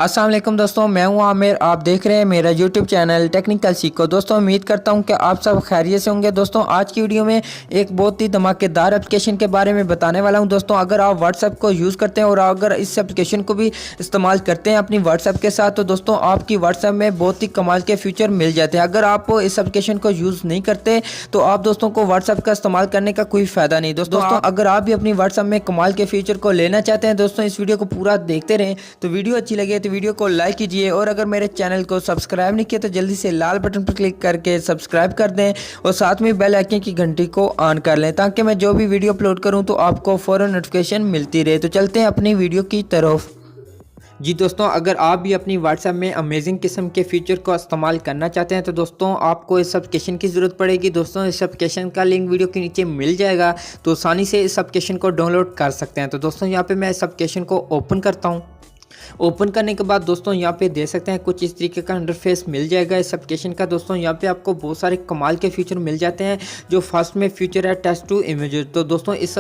अस्सलाम वालेकुम दोस्तों, मैं हूं आमिर। आप देख रहे हैं मेरा यूट्यूब चैनल टेक्निकल सीखो। दोस्तों उम्मीद करता हूं कि आप सब खैरियत से होंगे। दोस्तों आज की वीडियो में एक बहुत ही धमाकेदार एप्लीकेशन के बारे में बताने वाला हूं। दोस्तों अगर आप व्हाट्सएप को यूज़ करते हैं और अगर इस एप्लीकेशन को भी इस्तेमाल करते हैं अपनी व्हाट्सएप के साथ, तो दोस्तों आपकी व्हाट्सएप में बहुत ही कमाल के फीचर मिल जाते हैं। अगर आप इस एप्लीकेशन को यूज़ नहीं करते तो आप दोस्तों को व्हाट्सएप का इस्तेमाल करने का कोई फ़ायदा नहीं। दोस्तों अगर आप भी अपनी व्हाट्सएप में कमाल के फीचर को लेना चाहते हैं, दोस्तों इस वीडियो को पूरा देखते रहें। तो वीडियो अच्छी लगे तो वीडियो को लाइक कीजिए और अगर मेरे चैनल को सब्सक्राइब नहीं किया तो जल्दी से लाल बटन पर क्लिक करके सब्सक्राइब कर दें और साथ में बेल आइकन की घंटी को ऑन कर लें ताकि मैं जो भी वीडियो अपलोड करूं तो आपको फ़ौरन नोटिफिकेशन मिलती रहे। तो चलते हैं अपनी वीडियो की तरफ। जी दोस्तों, अगर आप भी अपनी व्हाट्सएप में अमेजिंग किस्म के फीचर को इस्तेमाल करना चाहते हैं तो दोस्तों आपको इस एप्लीकेशन की ज़रूरत पड़ेगी। दोस्तों इस एप्लीकेशन का लिंक वीडियो के नीचे मिल जाएगा, तो आसानी से इस एप्लीकेशन को डाउनलोड कर सकते हैं। तो दोस्तों यहाँ पे मैं इस एप्लीकेशन को ओपन करता हूँ। ओपन करने के बाद दोस्तों यहाँ पे देख सकते हैं कुछ इस तरीके का इंटरफेस मिल जाएगा इस एप्लीकेशन का। दोस्तों यहाँ पे आपको बहुत सारे कमाल के फीचर मिल जाते हैं। जो फर्स्ट में फीचर है टेक्स्ट टू इमेज। तो दोस्तों इस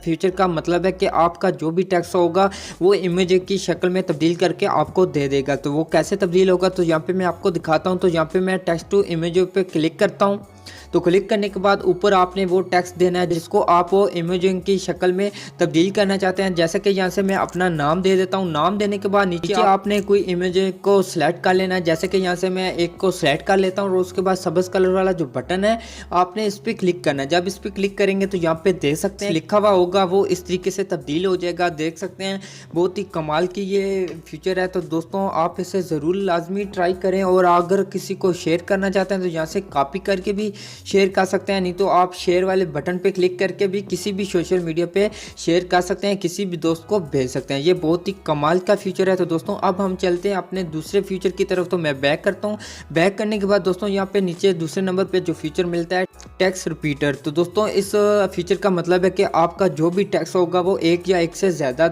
फीचर का मतलब है कि आपका जो भी टेक्स्ट होगा वो इमेज की शक्ल में तब्दील करके आपको दे देगा। तो वो कैसे तब्दील होगा तो यहाँ पे मैं आपको दिखाता हूँ। तो यहाँ पे मैं टेक्स्ट टू इमेज पे क्लिक करता हूँ। तो क्लिक करने के बाद ऊपर आपने वो टेक्स्ट देना है जिसको आप वो इमेजिंग की शक्ल में तब्दील करना चाहते हैं। जैसे कि यहाँ से मैं अपना नाम दे देता हूँ। नाम देने के बाद नीचे आपने कोई इमेज को सिलेक्ट कर लेना है। जैसे कि यहाँ से मैं एक को सिलेक्ट कर लेता हूँ और उसके बाद सब्ज कलर वाला जो बटन है आपने इस पर क्लिक करना है। जब इस पर क्लिक करेंगे तो यहाँ पे देख सकते हैं लिखा हुआ होगा वो इस तरीके से तब्दील हो जाएगा। देख सकते हैं बहुत ही कमाल की ये फीचर है। तो दोस्तों आप इसे ज़रूर लाजमी ट्राई करें और अगर किसी को शेयर करना चाहते हैं तो यहाँ से कॉपी करके भी शेयर कर सकते हैं, नहीं तो आप शेयर वाले बटन पे क्लिक करके भी किसी भी सोशल मीडिया पे शेयर कर सकते हैं, किसी भी दोस्त को भेज सकते हैं। ये बहुत ही कमाल का फीचर है। तो दोस्तों अब हम चलते हैं अपने दूसरे फीचर की तरफ। तो मैं बैक करता हूँ। बैक करने के बाद दोस्तों यहाँ पे नीचे दूसरे नंबर पे जो फीचर मिलता है टेक्स्ट रिपीटर। तो दोस्तों इस फीचर का मतलब है कि आपका जो भी टेक्स्ट होगा वो एक या एक से ज़्यादा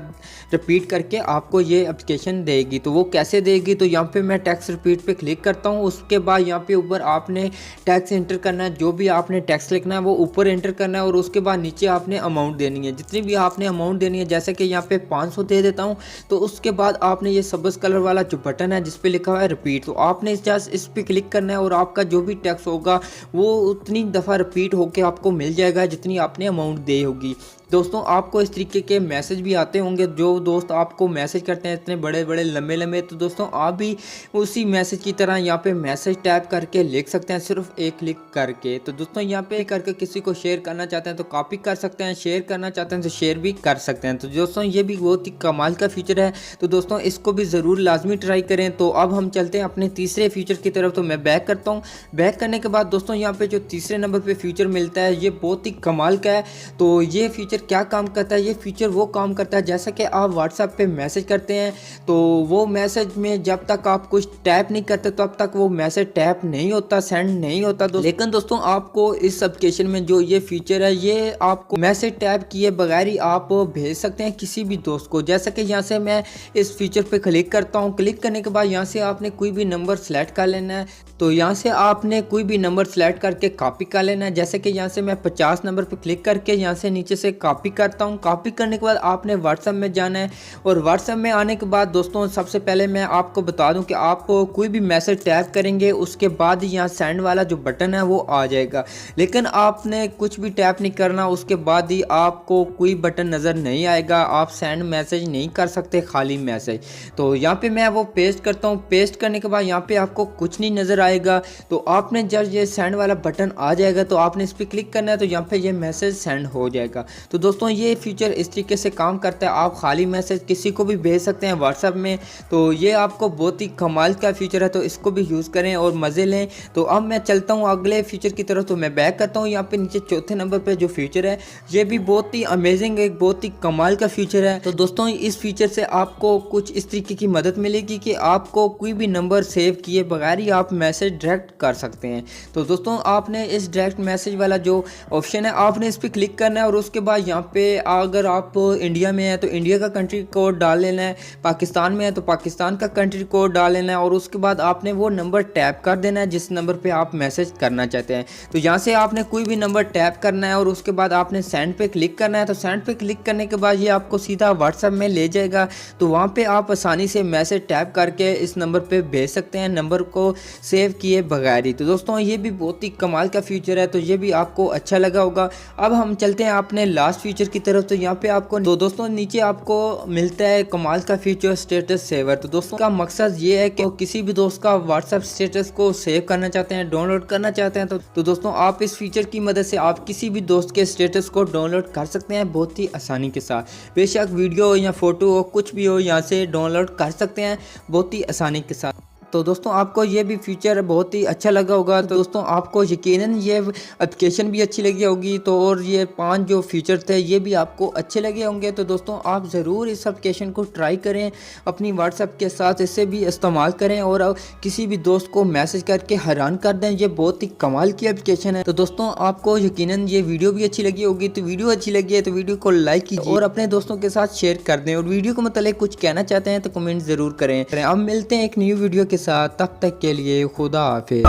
रिपीट करके आपको ये एप्लीकेशन देगी। तो वो कैसे देगी तो यहाँ पे मैं टेक्स्ट रिपीट पे क्लिक करता हूँ। उसके बाद यहाँ पे ऊपर आपने टेक्स्ट एंटर करना है। जो भी आपने टेक्स्ट लिखना है वो ऊपर एंटर करना है और उसके बाद नीचे आपने अमाउंट देनी है, जितनी भी आपने अमाउंट देनी है। जैसे कि यहाँ पे 500 दे देता हूँ। तो उसके बाद आपने ये सब्ज कलर वाला जो बटन है जिस पे लिखा हुआ है रिपीट, तो आपने जस्ट इस पे क्लिक करना है और आपका जो भी टेक्स्ट होगा वो उतनी दफ़ा रिपीट होकर आपको मिल जाएगा जितनी आपने अमाउंट दी होगी। दोस्तों आपको इस तरीके के मैसेज भी आते होंगे, जो दोस्त आपको मैसेज करते हैं इतने बड़े बड़े लंबे लंबे, तो दोस्तों आप भी उसी मैसेज की तरह यहाँ पे मैसेज टाइप करके लिख सकते हैं सिर्फ एक क्लिक करके। तो दोस्तों यहाँ पे करके किसी को शेयर करना चाहते हैं तो कॉपी कर सकते हैं, शेयर करना चाहते हैं तो शेयर भी कर सकते हैं। तो दोस्तों ये भी बहुत ही कमाल का फीचर है। तो दोस्तों इसको भी ज़रूर लाजमी ट्राई करें। तो अब हम चलते हैं अपने तीसरे फीचर की तरफ। तो मैं बैक करता हूँ। बैक करने के बाद दोस्तों यहाँ पे जो तीसरे नंबर पे फीचर मिलता है ये बहुत ही कमाल का है। तो ये फीचर क्या काम करता है? ये फीचर वो काम करता है जैसा कि आप व्हाट्सएप पे मैसेज करते हैं तो वो मैसेज में जब तक आप कुछ टैप नहीं करते तब तक वो मैसेज टैप नहीं होता, सेंड नहीं होता। लेकिन दोस्तों आपको इस एप्लीकेशन में जो ये फीचर है ये आपको मैसेज टैप किए बगैर ही आप भेज सकते हैं किसी भी दोस्त को। जैसा कि यहाँ से मैं इस फीचर पे क्लिक करता हूँ। क्लिक करने के बाद यहाँ से आपने कोई भी नंबर सेलेक्ट कर लेना है। तो यहाँ से आपने कोई भी नंबर सेलेक्ट करके कॉपी कर लेना है। जैसे कि यहाँ से मैं 50 नंबर पे क्लिक करके यहाँ से नीचे से कॉपी करता हूँ। कॉपी करने के बाद आपने व्हाट्सएप में जाना है और व्हाट्सएप में आने के बाद दोस्तों सबसे पहले मैं आपको बता दूं कि आप कोई भी मैसेज टाइप करेंगे उसके बाद यहाँ सेंड वाला जो बटन है वो आ जाएगा। लेकिन आपने कुछ भी टाइप नहीं करना, उसके बाद ही आपको कोई बटन नज़र नहीं आएगा। आप सेंड मैसेज नहीं कर सकते, खाली मैसेज। तो यहाँ पे मैं वो पेस्ट करता हूँ। पेस्ट करने के बाद यहाँ पे आपको कुछ नहीं नज़र आएगा। तो आपने जब ये सेंड वाला बटन आ जाएगा तो आपने इस पर क्लिक करना है, तो यहाँ पे ये मैसेज सेंड हो जाएगा। तो दोस्तों ये फीचर इस तरीके से काम करता है। आप खाली मैसेज किसी को भी भेज सकते हैं व्हाट्सएप में। तो ये आपको बहुत ही कमाल का फीचर है, तो इसको भी यूज़ करें और मज़े लें। तो अब मैं चलता हूँ अगले फीचर की तरफ। तो मैं बैक करता हूँ। यहाँ पे नीचे चौथे नंबर पे जो फीचर है ये भी बहुत ही अमेजिंग, एक बहुत ही कमाल का फीचर है। तो दोस्तों इस फीचर से आपको कुछ इस तरीके की मदद मिलेगी कि आपको कोई भी नंबर सेव किए बगैर ही आप मैसेज डायरेक्ट कर सकते हैं। तो दोस्तों आपने इस डायरेक्ट मैसेज वाला जो ऑप्शन है आपने इस पर क्लिक करना है और उसके बाद यहाँ पे अगर आप इंडिया में है तो इंडिया का कंट्री कोड डाल लेना है, पाकिस्तान में है तो पाकिस्तान का कंट्री कोड डाल लेना है और उसके बाद आपने वो नंबर टैप कर देना है जिस नंबर पे आप मैसेज करना चाहते हैं। हैं। तो यहाँ से आपने कोई भी नंबर टैप करना है और उसके बाद आपने सेंड पे क्लिक करना है। तो सेंड पे क्लिक करने के बाद ये आपको सीधा व्हाट्सएप में ले जाएगा। तो वहाँ पे आप आसानी से मैसेज टैप करके इस नंबर पे भेज सकते हैं, नंबर को सेव किए बगैर ही। तो दोस्तों ये भी बहुत ही कमाल का फीचर है, तो ये भी आपको अच्छा लगा होगा। अब हम चलते हैं अपने लास्ट फीचर की तरफ। तो यहाँ पे आपको दोस्तों नीचे आपको मिलता है कमाल का फीचर स्टेटस सेवर। तो दोस्तों का मकसद ये है कि किसी भी दोस्त का व्हाट्सएप स्टेटस को सेव करना चाहते हैं, डाउनलोड करना चाहते हैं, तो दोस्तों आप इस फीचर की मदद से आप किसी भी दोस्त के स्टेटस को डाउनलोड कर सकते हैं बहुत ही आसानी के साथ। बेशक वीडियो हो या फोटो हो, कुछ भी हो, यहाँ से डाउनलोड कर सकते हैं बहुत ही आसानी के साथ। तो दोस्तों आपको ये भी फीचर बहुत ही अच्छा लगा होगा। तो दोस्तों आपको यकीनन ये एप्लीकेशन भी अच्छी लगी होगी। तो और ये 5 जो फीचर थे ये भी आपको अच्छे लगे होंगे। तो दोस्तों आप ज़रूर इस एप्लीकेशन को ट्राई करें, अपनी व्हाट्सएप के साथ इसे भी इस्तेमाल करें और किसी भी दोस्त को मैसेज करके हैरान कर दें। ये बहुत ही कमाल की एप्लीकेशन है। तो दोस्तों आपको यकीनन ये वीडियो भी अच्छी लगी होगी। तो वीडियो अच्छी लगी है तो वीडियो को लाइक कीजिए और अपने दोस्तों के साथ शेयर कर दें। और वीडियो को मतलब कुछ कहना चाहते हैं तो कमेंट ज़रूर करें। अब मिलते हैं एक न्यू वीडियो के साथ, तब तक के लिए खुदा हाफिज़।